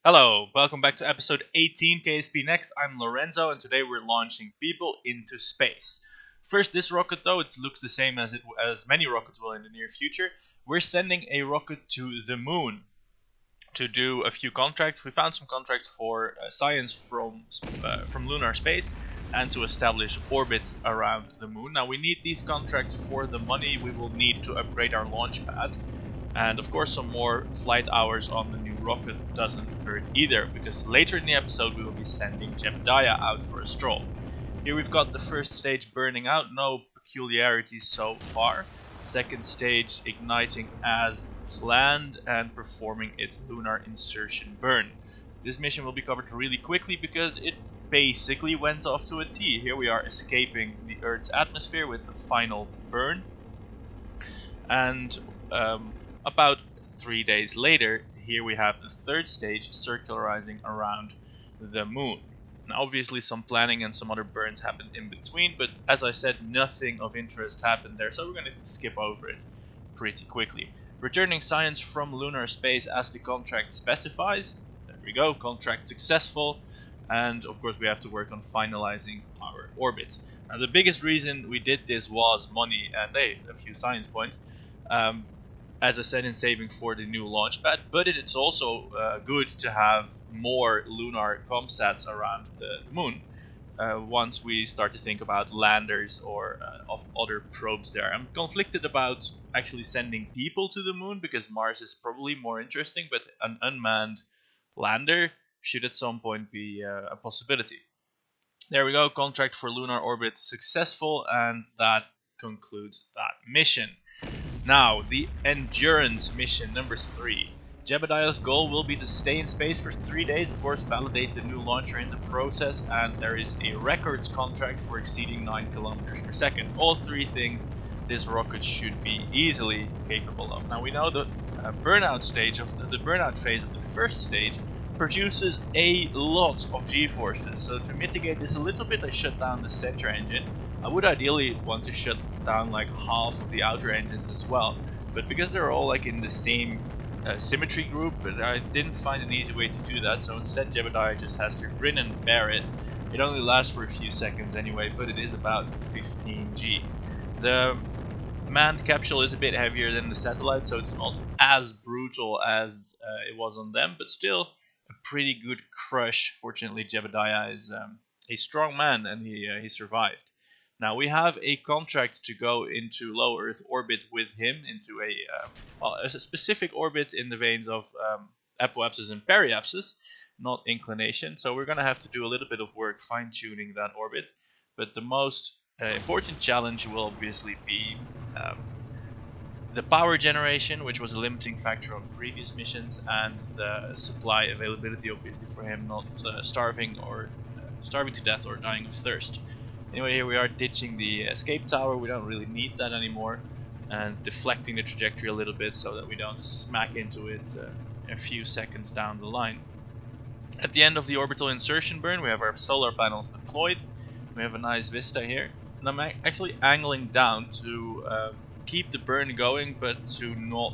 Hello, welcome back to episode 18 KSP Next. I'm Lorenzo, and today we're launching people into space. First, this rocket, though, it looks the same as many rockets will in the near future. We're sending a rocket to the moon to do a few contracts. We found some contracts for science from lunar space and to establish orbit around the moon. Now, we need these contracts for the money we will need to upgrade our launch pad. And of course, some more flight hours on the new rocket doesn't hurt either, because later in the episode we will be sending Jebediah out for a stroll. Here we've got the first stage burning out, no peculiarities so far. Second stage igniting as planned and performing its lunar insertion burn. This mission will be covered really quickly because it basically went off to a T. Here we are escaping the Earth's atmosphere with the final burn. And about 3 days later, here we have the third stage circularizing around the moon. Now, obviously, some planning and some other burns happened in between, but as I said, nothing of interest happened there, so we're going to skip over it pretty quickly. Returning science from lunar space as the contract specifies. There we go, contract successful. And of course, we have to work on finalizing our orbit. Now, the biggest reason we did this was money and a few science points. As I said, in saving for the new launch pad, but it's also good to have more lunar comsats around the moon once we start to think about landers or of other probes there. I'm conflicted about actually sending people to the moon because Mars is probably more interesting, but an unmanned lander should at some point be a possibility. There we go, contract for lunar orbit successful, and that concludes that mission. Now, the Endurance mission number 3. Jebediah's goal will be to stay in space for 3 days, of course, validate the new launcher in the process, and there is a records contract for exceeding 9 kilometers per second. All three things this rocket should be easily capable of. Now, we know the burnout phase of the first stage produces a lot of G-forces, so to mitigate this a little bit, I shut down the center engine. I would ideally want to shut down like half of the outer engines as well, but because they're all like in the same symmetry group, I didn't find an easy way to do that, so instead Jebediah just has to grin and bear it. It only lasts for a few seconds anyway, but it is about 15 G. The manned capsule is a bit heavier than the satellite, so it's not as brutal as it was on them, but still a pretty good crush. Fortunately, Jebediah is a strong man, and he survived. Now, we have a contract to go into low Earth orbit with him, into a specific orbit in the veins of apoapsis and periapsis, not inclination. So we're going to have to do a little bit of work fine-tuning that orbit. But the most important challenge will obviously be the power generation, which was a limiting factor on previous missions, and the supply availability, obviously, for him not starving to death or dying of thirst. Anyway, here we are ditching the escape tower. We don't really need that anymore, and deflecting the trajectory a little bit so that we don't smack into it a few seconds down the line. At the end of the orbital insertion burn, we have our solar panels deployed. We have a nice vista here, and I'm actually angling down to keep the burn going, but to not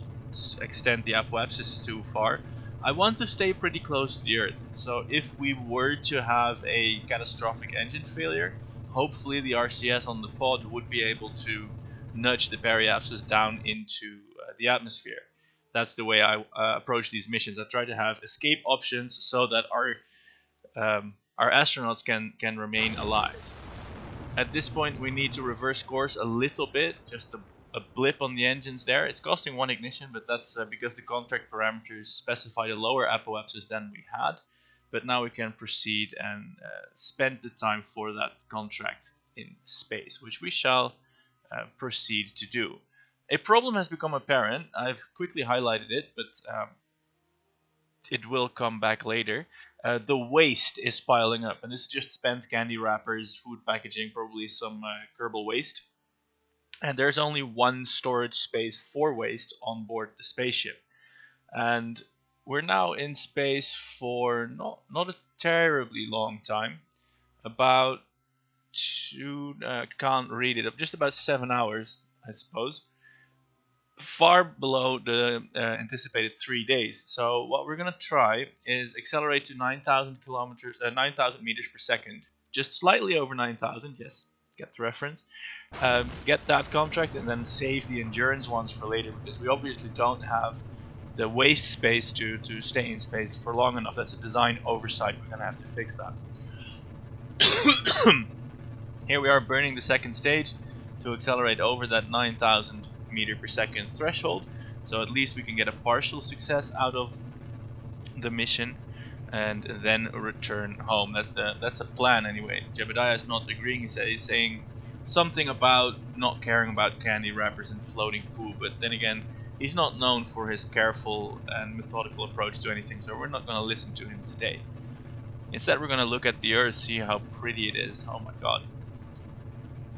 extend the apoapsis too far. I want to stay pretty close to the Earth, so if we were to have a catastrophic engine failure, hopefully the RCS on the pod would be able to nudge the periapsis down into the atmosphere. That's the way I approach these missions. I try to have escape options so that our astronauts can remain alive. At this point, we need to reverse course a little bit, just a blip on the engines there. It's costing 1 ignition, but that's because the contract parameters specified a lower apoapsis than we had. But now we can proceed and spend the time for that contract in space, which we shall proceed to do. A problem has become apparent. I've quickly highlighted it, but it will come back later. The waste is piling up, and this is just spent candy wrappers, food packaging, probably some Kerbal waste. And there's only one storage space for waste on board the spaceship. And we're now in space for not a terribly long time, about can't read it, just about 7 hours, I suppose. far below the anticipated 3 days. So what we're gonna try is accelerate to 9,000 kilometers, 9,000 meters per second, just slightly over 9,000. Yes, get the reference. Get that contract and then save the endurance ones for later, because we obviously don't have the waste space to stay in space for long enough. That's a design oversight. We're gonna have to fix that. Here we are burning the second stage to accelerate over that 9,000 meter per second threshold. So at least we can get a partial success out of the mission and then return home. That's a plan anyway. Jebediah is not agreeing. He's saying something about not caring about candy wrappers and floating poo, but then again, he's not known for his careful and methodical approach to anything, so we're not going to listen to him today. Instead, we're going to look at the Earth, see how pretty it is. Oh my god.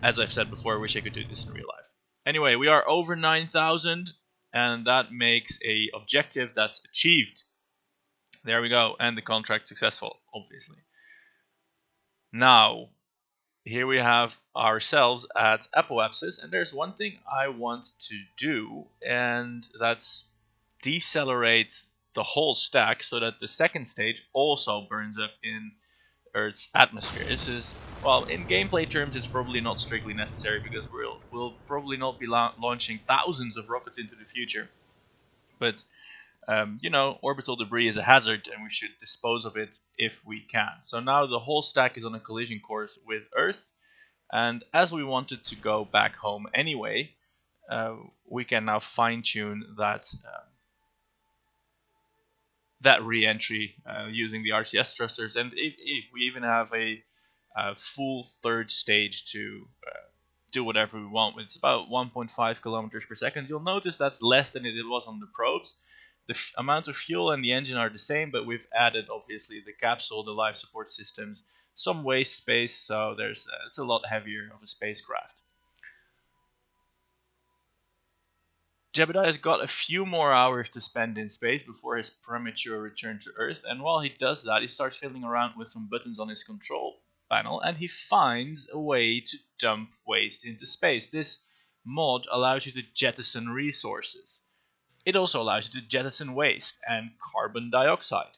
As I've said before, I wish I could do this in real life. Anyway, we are over 9,000, and that makes a objective that's achieved. There we go, and the contract successful, obviously. Now, here we have ourselves at Apoapsis, and there's one thing I want to do, and that's decelerate the whole stack so that the second stage also burns up in Earth's atmosphere. This is, well, in gameplay terms, it's probably not strictly necessary because we'll probably not be launching thousands of rockets into the future. But you know, orbital debris is a hazard, and we should dispose of it if we can. So now the whole stack is on a collision course with Earth, and as we wanted to go back home anyway, we can now fine-tune that re-entry using the RCS thrusters, and if we even have a full third stage to do whatever we want with. It's about 1.5 kilometers per second. You'll notice that's less than it was on the probes. The amount of fuel and the engine are the same, but we've added obviously the capsule, the life support systems, some waste space, so it's a lot heavier of a spacecraft. Jebediah has got a few more hours to spend in space before his premature return to Earth, and while he does that, he starts fiddling around with some buttons on his control panel, and he finds a way to dump waste into space. This mod allows you to jettison resources. It also allows you to jettison waste and carbon dioxide.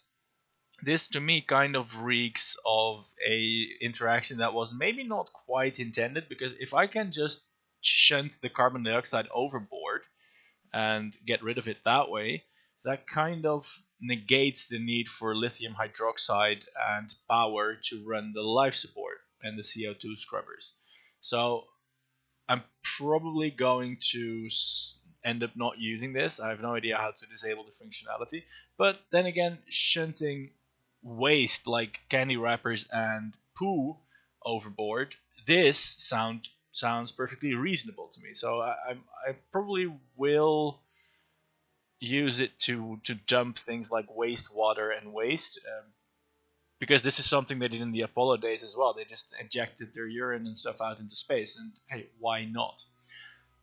This to me kind of reeks of a interaction that was maybe not quite intended, because if I can just shunt the carbon dioxide overboard and get rid of it that way, that kind of negates the need for lithium hydroxide and power to run the life support and the CO2 scrubbers. So I'm probably going to end up not using this. I have no idea how to disable the functionality. But then again, shunting waste like candy wrappers and poo overboard, this sounds perfectly reasonable to me. So I probably will use it to dump things like wastewater and waste, because this is something they did in the Apollo days as well. They just injected their urine and stuff out into space, and hey, why not?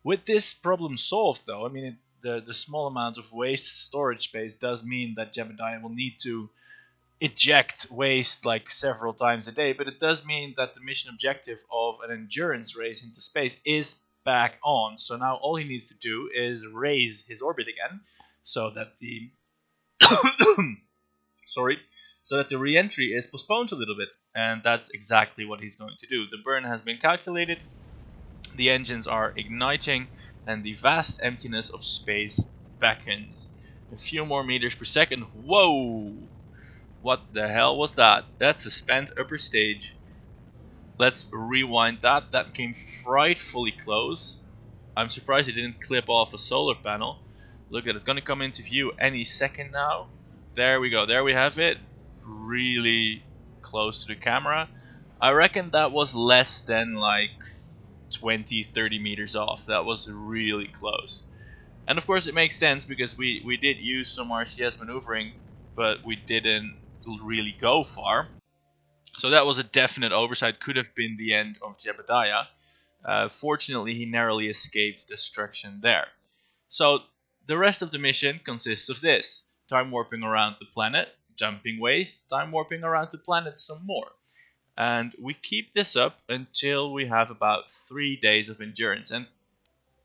With this problem solved, though, I mean, the small amount of waste storage space does mean that Jebediah will need to eject waste like several times a day, but it does mean that the mission objective of an endurance race into space is back on. So now all he needs to do is raise his orbit again, so that the so that the re-entry is postponed a little bit, and that's exactly what he's going to do. The burn has been calculated, the engines are igniting, and the vast emptiness of space beckons. A few more meters per second. Whoa! What the hell was that? That's a spent upper stage. Let's rewind that. That came frightfully close. I'm surprised it didn't clip off a solar panel. Look at it, it's gonna come into view any second now. There we go, there we have it. Really close to the camera. I reckon that was less than like 20-30 meters off. That was really close. And of course it makes sense because we did use some RCS maneuvering, but we didn't really go far. So that was a definite oversight, could have been the end of Jebediah. Fortunately, he narrowly escaped destruction there. So the rest of the mission consists of this: time warping around the planet, dumping waste, time warping around the planet some more. And we keep this up until we have about 3 days of endurance. And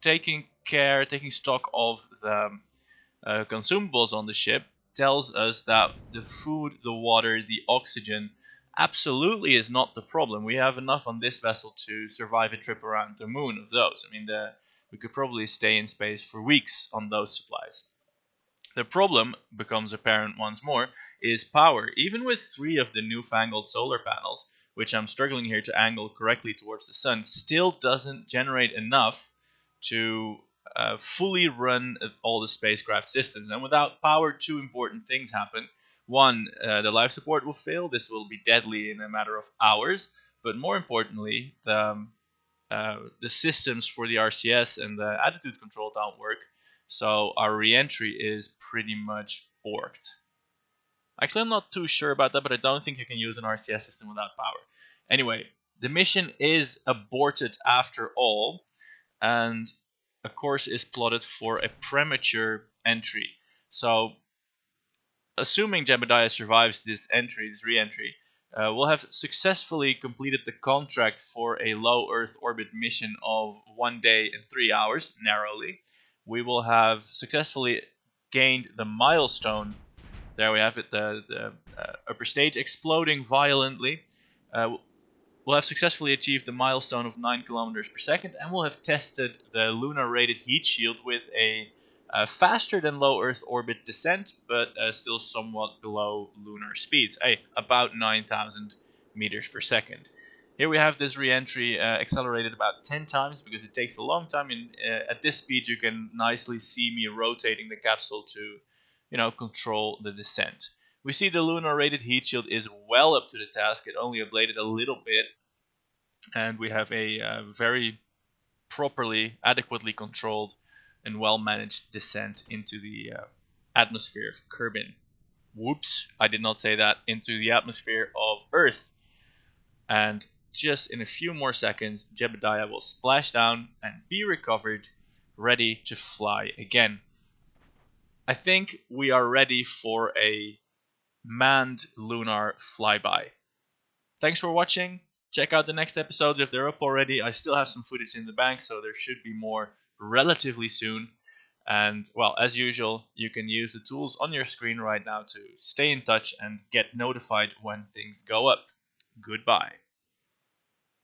taking stock of the consumables on the ship tells us that the food, the water, the oxygen absolutely is not the problem. We have enough on this vessel to survive a trip around the moon of those. I mean, we could probably stay in space for weeks on those supplies. The problem becomes apparent once more is power. Even with 3 of the newfangled solar panels, which I'm struggling here to angle correctly towards the sun, still doesn't generate enough to fully run all the spacecraft systems. And without power, 2 important things happen. One, the life support will fail. This will be deadly in a matter of hours. But more importantly, the systems for the RCS and the attitude control don't work. So our re-entry is pretty much borked. Actually, I'm not too sure about that, but I don't think you can use an RCS system without power. Anyway, the mission is aborted after all, and a course is plotted for a premature entry. So, assuming Jebediah survives this re-entry, we'll have successfully completed the contract for a low Earth orbit mission of 1 day and 3 hours, narrowly. We will have successfully gained the milestone. There we have it, the upper stage exploding violently. We'll have successfully achieved the milestone of 9 kilometers per second, and we'll have tested the Lunar rated heat shield with a faster than low Earth orbit descent, but still somewhat below lunar speeds, about 9,000 meters per second. Here we have this re-entry accelerated about 10 times because it takes a long time. At this speed, you can nicely see me rotating the capsule to, control the descent. We see the lunar rated heat shield is well up to the task. It only ablated a little bit, and we have a very properly, adequately controlled and well-managed descent into the atmosphere of Kerbin. Whoops, I did not say that. Into the atmosphere of Earth. And just in a few more seconds, Jebediah will splash down and be recovered, ready to fly again. I think we are ready for a manned lunar flyby. Thanks for watching. Check out the next episodes if they're up already. I still have some footage in the bank, so there should be more relatively soon. And, well, as usual, you can use the tools on your screen right now to stay in touch and get notified when things go up. Goodbye.